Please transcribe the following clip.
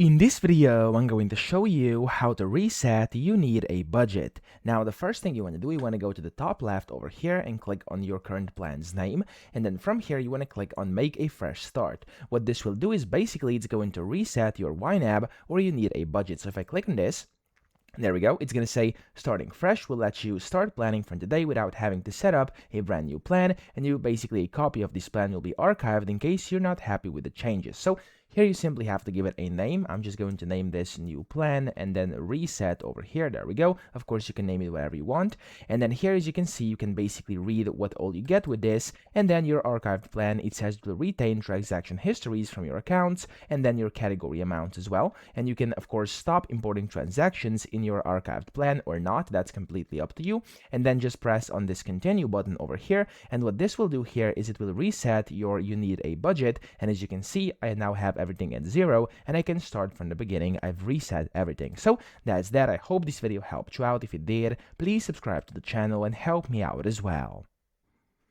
In this video, I'm going to show you how to reset You Need a Budget. Now, the first thing you want to do, you want to go to the top left over here and click on your current plan's name. And then from here, you want to click on Make a Fresh Start. What this will do is basically it's going to reset your YNAB or You Need a Budget. So if I click on this, there we go. It's going to say starting fresh will let you start planning from today without having to set up a brand new plan. And basically a copy of this plan will be archived in case you're not happy with the changes. So here you simply have to give it a name. I'm just going to name this new plan and then reset over here. There we go. Of course, you can name it whatever you want. And then here, as you can see, you can basically read what all you get with this. And then your archived plan, it says it will retain transaction histories from your accounts and then your category amounts as well. And you can, of course, stop importing transactions in your archived plan or not. That's completely up to you. And then just press on this continue button over here. And what this will do here is it will reset your You Need a Budget. And as you can see, I now have everything at 0 and I can start from the beginning. I've reset everything. So that's that. I hope this video helped you out. If it did, please subscribe to the channel and help me out as well.